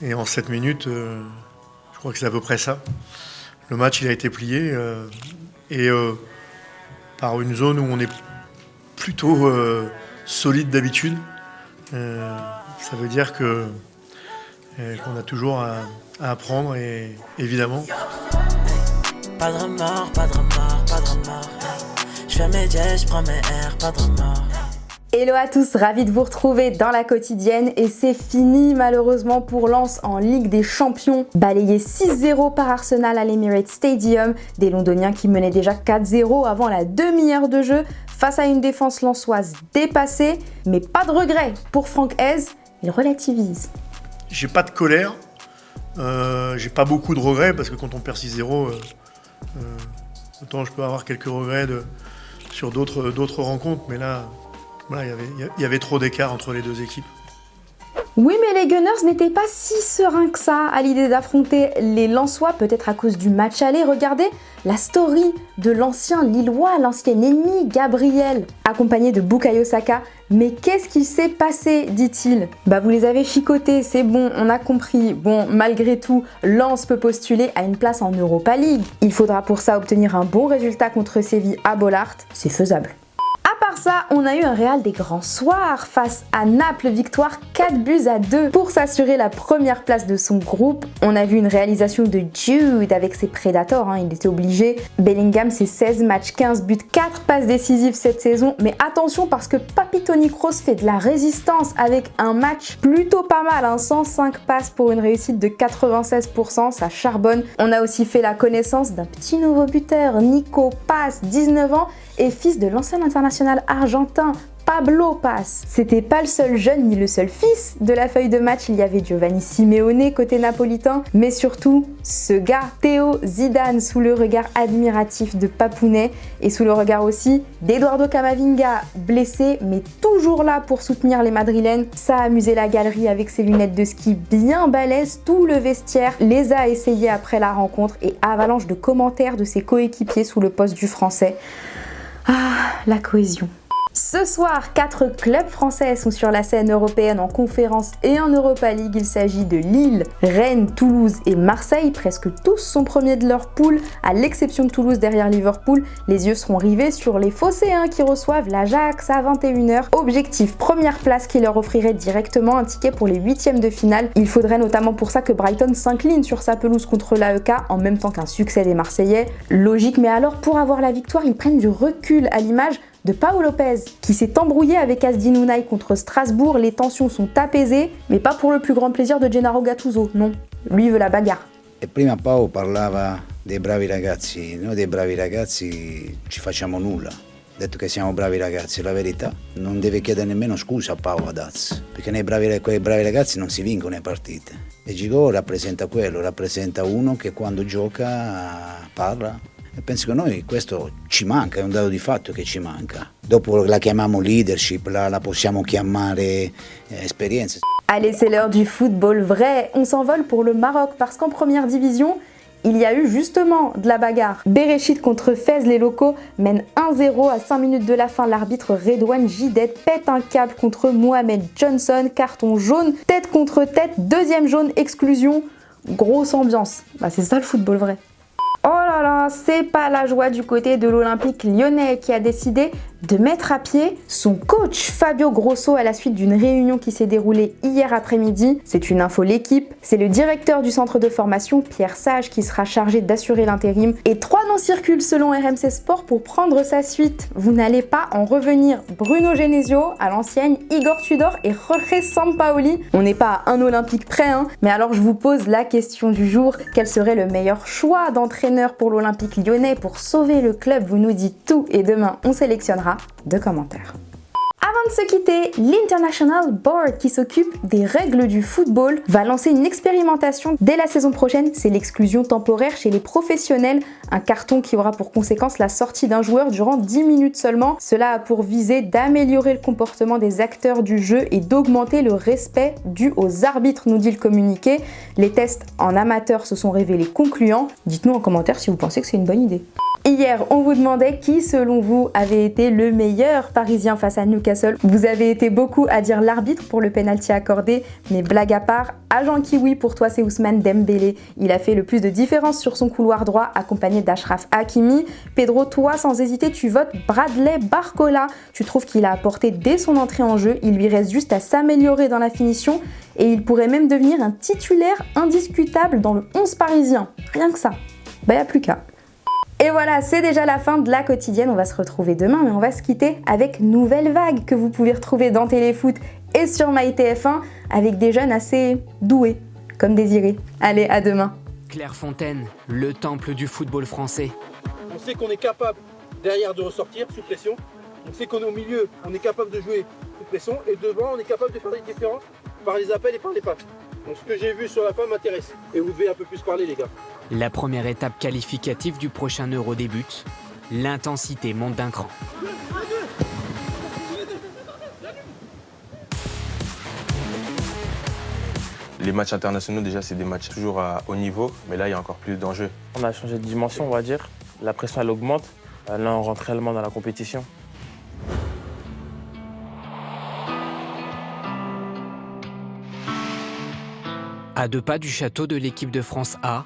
Et en 7 minutes, je crois que c'est à peu près ça. Le match il a été plié par une zone où on est plutôt solide d'habitude. Ça veut dire qu'on a toujours à apprendre et évidemment. Pas de remords, pas de remords, pas de remords. Je fais mes jets, je prends mes airs, pas de remords. Hello à tous, ravi de vous retrouver dans la quotidienne et c'est fini malheureusement pour Lens en Ligue des Champions. Balayé 6-0 par Arsenal à l'Emirates Stadium, des Londoniens qui menaient déjà 4-0 avant la demi-heure de jeu face à une défense lensoise dépassée, mais pas de regret pour Franck Hez, il relativise. J'ai pas de colère, j'ai pas beaucoup de regrets parce que quand on perd 6-0, autant je peux avoir quelques regrets sur d'autres rencontres, mais là... Voilà, il y avait trop d'écart entre les deux équipes. Oui, mais les Gunners n'étaient pas si sereins que ça à l'idée d'affronter les Lensois, peut-être à cause du match aller. Regardez la story de l'ancien Lillois, l'ancien ennemi Gabriel, accompagné de Bukayo Saka. Mais qu'est-ce qui s'est passé, dit-il? Bah vous les avez chicotés, c'est bon, on a compris. Bon, malgré tout, Lens peut postuler à une place en Europa League. Il faudra pour ça obtenir un bon résultat contre Séville à Bollaert, c'est faisable. À part ça, on a eu un Real des grands soirs face à Naples, victoire 4-2 pour s'assurer la première place de son groupe. On a vu une réalisation de Jude avec ses Predators, il était obligé. Bellingham, c'est 16 matchs, 15 buts, 4 passes décisives cette saison. Mais attention parce que Papy Toni Kroos fait de la résistance avec un match plutôt pas mal, 105 passes pour une réussite de 96%, ça charbonne. On a aussi fait la connaissance d'un petit nouveau buteur, Nico Paz, 19 ans, et fils de l'ancien international argentin Pablo Paz. C'était pas le seul jeune ni le seul fils de la feuille de match, il y avait Giovanni Simeone côté napolitain, mais surtout ce gars, Théo Zidane, sous le regard admiratif de Papounet et sous le regard aussi d'Eduardo Camavinga, blessé mais toujours là pour soutenir les Madrilènes. Ça a amusé la galerie avec ses lunettes de ski bien balèzes, tout le vestiaire les a essayées après la rencontre et avalanche de commentaires de ses coéquipiers sous le poste du français. Ah, la cohésion. Ce soir, 4 clubs français sont sur la scène européenne en conférence et en Europa League. Il s'agit de Lille, Rennes, Toulouse et Marseille. Presque tous sont premiers de leur poule, à l'exception de Toulouse derrière Liverpool. Les yeux seront rivés sur les Phocéens qui reçoivent l'Ajax à 21h. Objectif, première place qui leur offrirait directement un ticket pour les huitièmes de finale. Il faudrait notamment pour ça que Brighton s'incline sur sa pelouse contre l'AEK en même temps qu'un succès des Marseillais. Logique, mais alors pour avoir la victoire, ils prennent du recul à l'image de Pau Lopez, qui s'est embrouillé avec Asdin Unai contre Strasbourg. Les tensions sont apaisées, mais pas pour le plus grand plaisir de Gennaro Gattuso, non. Lui veut la bagarre. E prima Pau parlava dei bravi ragazzi, noi dei bravi ragazzi ci facciamo nulla. Detto che siamo bravi ragazzi, la verità, non deve chiedere nemmeno scusa a Pau Adaz, perché quei bravi ragazzi non si vincono le partite. E Gigo rappresenta quello, rappresenta uno che quando gioca parla. E penso che a noi questo ci manca, è un dato di fatto che ci manca. Dopo la chiamiamo leadership, la possiamo chiamare esperienza. Allez, c'est l'heure du football vrai. On s'envole pour le Maroc parce qu'en première division, il y a eu justement de la bagarre. Bereshit contre Fès, les locaux mènent 1-0 à 5 minutes de la fin. L'arbitre Redouane Jidet pète un câble contre Mohamed Johnson. Carton jaune, tête contre tête, deuxième jaune, exclusion. Grosse ambiance. Bah, c'est ça le football vrai. Oh là là, c'est pas la joie du côté de l'Olympique lyonnais qui a décidé de mettre à pied son coach Fabio Grosso à la suite d'une réunion qui s'est déroulée hier après-midi. C'est une info L'équipe. C'est le directeur du centre de formation, Pierre Sage, qui sera chargé d'assurer l'intérim. Et 3 noms circulent selon RMC Sport pour prendre sa suite. Vous n'allez pas en revenir. Bruno Genesio à l'ancienne, Igor Tudor et Jorge Sampaoli. On n'est pas à un Olympique près, mais alors je vous pose la question du jour. Quel serait le meilleur choix d'entraîneur pour l'Olympique lyonnais pour sauver le club? Vous nous dites tout et demain on sélectionnera 2 commentaires. Avant de se quitter, l'International Board qui s'occupe des règles du football va lancer une expérimentation dès la saison prochaine. C'est l'exclusion temporaire chez les professionnels, un carton qui aura pour conséquence la sortie d'un joueur durant 10 minutes seulement. Cela a pour visée d'améliorer le comportement des acteurs du jeu et d'augmenter le respect dû aux arbitres, nous dit le communiqué. Les tests en amateur se sont révélés concluants. Dites-nous en commentaire si vous pensez que c'est une bonne idée. Hier, on vous demandait qui, selon vous, avait été le meilleur Parisien face à Newcastle. Vous avez été beaucoup à dire l'arbitre pour le pénalty accordé, mais blague à part, agent kiwi, pour toi c'est Ousmane Dembélé. Il a fait le plus de différence sur son couloir droit, accompagné d'Achraf Hakimi. Pedro, toi, sans hésiter, tu votes Bradley Barcola. Tu trouves qu'il a apporté dès son entrée en jeu, il lui reste juste à s'améliorer dans la finition, et il pourrait même devenir un titulaire indiscutable dans le 11 parisien. Rien que ça. Bah, y a plus qu'à. Et voilà, c'est déjà la fin de la quotidienne. On va se retrouver demain, mais on va se quitter avec Nouvelle Vague que vous pouvez retrouver dans Téléfoot et sur MyTF1 avec des jeunes assez doués, comme Désiré. Allez, à demain. Clairefontaine, le temple du football français. On sait qu'on est capable derrière de ressortir sous pression. On sait qu'on est au milieu, on est capable de jouer sous pression. Et devant, on est capable de faire des différences par les appels et par les passes. Donc ce que j'ai vu sur la fin m'intéresse. Et vous devez un peu plus parler, les gars. La première étape qualificative du prochain Euro débute. L'intensité monte d'un cran. Les matchs internationaux, déjà, c'est des matchs toujours à haut niveau, mais là, il y a encore plus d'enjeux. On a changé de dimension, on va dire. La pression, elle augmente. Là, on rentre réellement dans la compétition. À 2 pas du château de l'équipe de France A,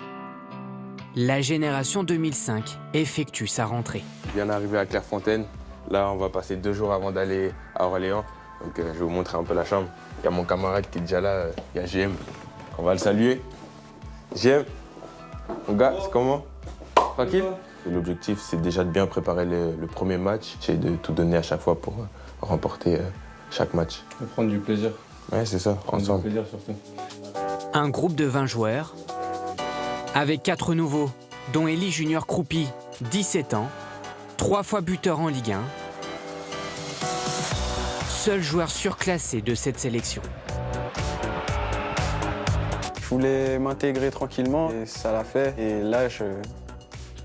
la génération 2005 effectue sa rentrée. Bien arrivé à Clairefontaine, là, on va passer 2 jours avant d'aller à Orléans. Donc, je vais vous montrer un peu la chambre. Il y a mon camarade qui est déjà là, il y a GM. On va le saluer. GM, mon gars, c'est comment? Tranquille? L'objectif, c'est déjà de bien préparer le premier match et de tout donner à chaque fois pour remporter chaque match. Et prendre du plaisir. Ouais, c'est ça, Prendre ensemble. du plaisir surtout. Un groupe de 20 joueurs, avec 4 nouveaux, dont Elie Junior Croupi, 17 ans, 3 fois buteur en Ligue 1, seul joueur surclassé de cette sélection. Je voulais m'intégrer tranquillement et ça l'a fait. Et là,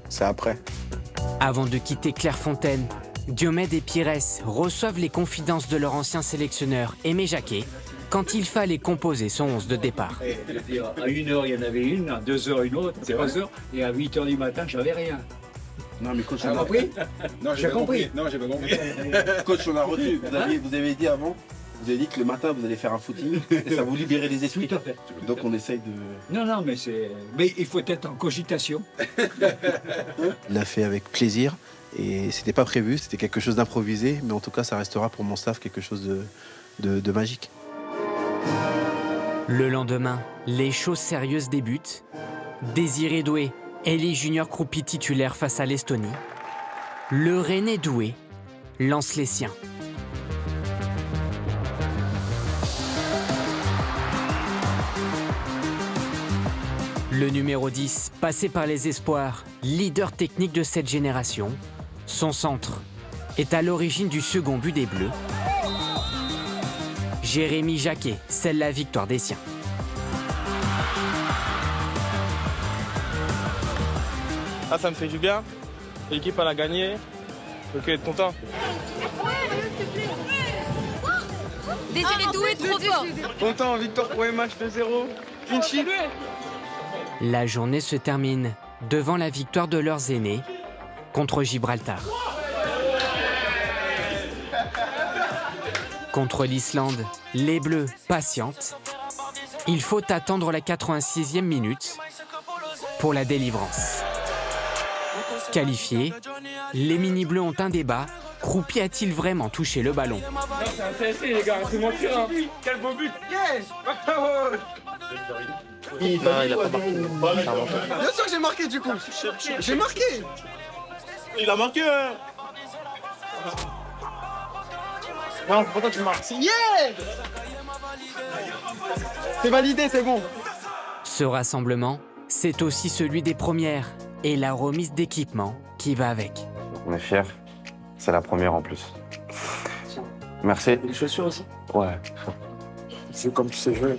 c'est après. Avant de quitter Clairefontaine, Diomède et Pires reçoivent les confidences de leur ancien sélectionneur Aimé Jacquet quand il fallait composer son 11 de départ. À 1h, il y en avait une, à 2h, une autre, à 3h, et à 8h du matin, j'avais rien. Non, mais coach, on a compris. Non, j'ai compris. Non, j'ai pas compris. Coach, on a retenu. Vous avez dit avant, vous avez dit que le matin, vous allez faire un footing et ça vous libérait les esprits. Tout à fait. Donc, on essaye de... Non, mais il faut être en cogitation. Il l'a fait avec plaisir et c'était pas prévu, c'était quelque chose d'improvisé, mais en tout cas, ça restera pour mon staff quelque chose de magique. Le lendemain, les choses sérieuses débutent. Désiré Doué, Elie Junior Croupi titulaire face à l'Estonie. Le Rennais Doué lance les siens. Le numéro 10, passé par les espoirs, leader technique de cette génération, son centre est à l'origine du second but des Bleus. Jérémy Jacquet scelle la victoire des siens. Ah, ça me fait du bien. L'équipe, elle a gagné. Donc, être content. Désiré Doué, trop fort. Content, victoire, premier match 2-0. Vinci. La journée se termine devant la victoire de leurs aînés contre Gibraltar. Contre l'Islande, les Bleus patientent. Il faut attendre la 86e minute pour la délivrance. Qualifiés, les mini-bleus ont un débat. Croupi a-t-il vraiment touché le ballon? C'est intéressant, les gars, c'est mon tir. Quel beau but! Yes! Il a pas marqué. Bien sûr que j'ai marqué, du coup. J'ai marqué. Il a marqué, hein! Non, pourquoi tu marques? Yeah! C'est validé, c'est bon. Ce rassemblement, c'est aussi celui des premières et la remise d'équipement qui va avec. On est fiers. C'est la première en plus. Merci. Les chaussures aussi. Ouais. C'est comme tu sais jouer.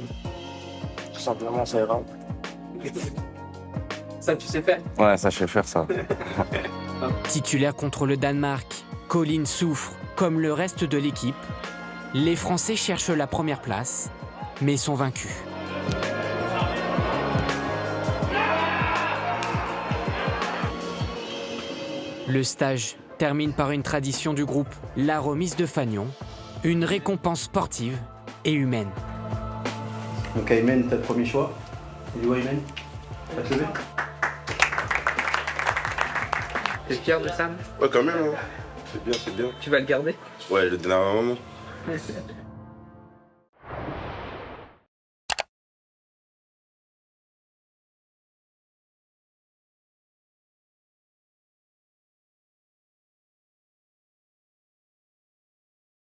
Tout simplement, ça ira. Ça, tu sais faire. Ouais, ça, je sais faire ça. Titulaire contre le Danemark, Colin souffre comme le reste de l'équipe. Les Français cherchent la première place, mais sont vaincus. Le stage termine par une tradition du groupe, la remise de fanion, une récompense sportive et humaine. Donc Aymen, t'as le premier choix. Il est où Aymen? Va te lever. T'es fier de Sam? Ouais, quand même. Hein. C'est bien, c'est bien. Tu vas le garder? Ouais, le donner à ma maman.